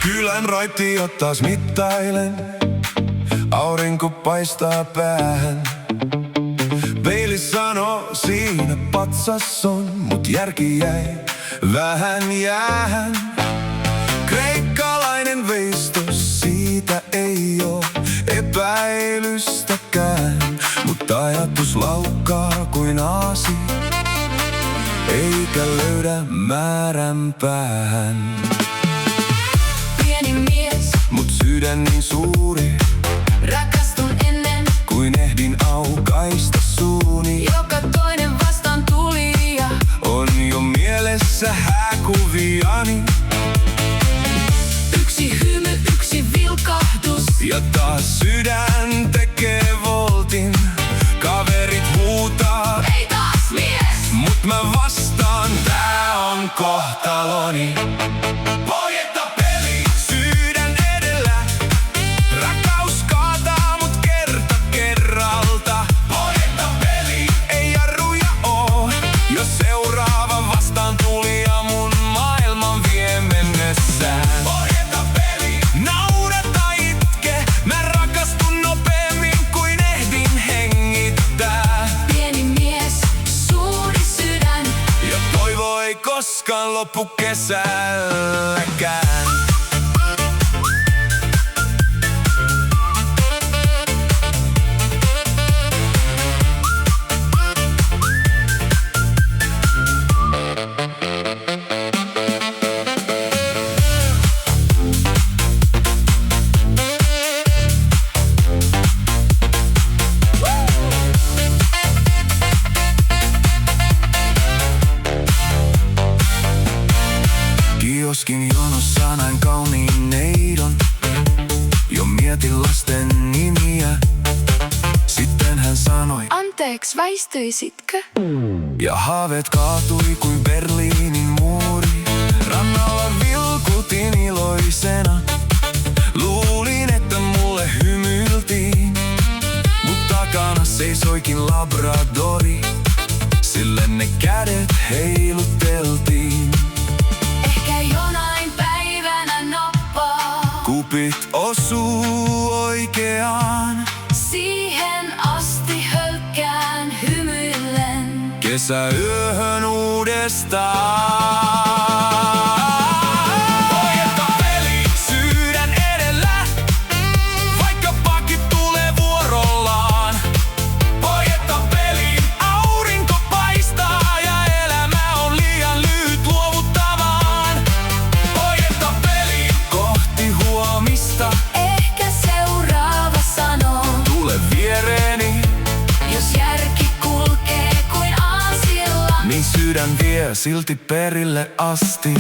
Kylän raitiot taas mittailen, aurinko paistaa päähän. Peili sanoo, siinä patsas on, mut järki jäi vähän jäähän. Kreikkalainen veistos, siitä ei oo epäilystäkään, mutta ajatus laukkaa kuin aasi, eikä löydä määränpäähän. Pieni mies, mut sydän niin suuri, rakastun ennen kuin ehdin aukaista suuni. joka toinen vastaan tuli ja On jo mielessä hääkuviani, yksi hymy, yksi vilkahdus. ja taas sydän tekee voltin. Kaverit huutaa, Ei taas mies, mut mä vastaan, tää on kohtaloni. Voiteta peli, sydän edellä. Rakkaus kaataa mut kerta kerralta. Voiteta peli, ei jarruja oo. Jos seuraava vastaan tuli ja mun maailman vie mennessään. Voiteta peli, naurata itke. Mä rakastun nopeemmin kuin ehdin hengittää. pieni mies, suuri sydän. Ja toivo ei koskaan loppu kesälläkään. Kioskin jonossa näin kauniin neidon, jo mietin lasten nimiä. Sitten hän sanoi, Anteeks, väistyisitkö? ja haaveet kaatui kuin Berliinin muuri. Rannalla vilkutin iloisena, luulin, että mulle hymyiltiin. Mut takana seisoikin labradori, sille ne kädet heiluteltiin. Ehkä jonain päivänä nappaa. Kupit osuu oikeaan, Siihen asti hölkkään hymyillen. kesäyöhön uudestaan. Voiteta peli, sydän edellä, vaikka pakit tulee vuorollaan. Voiteta peli, aurinko paistaa ja elämä on liian lyhyt luovuttamaan. Voiteta peli, kohti huomista, Ehkä seuraava sanoo, tule viereeni, jos järki kulkee kuin aasilla. niin sydän vie silti perille asti.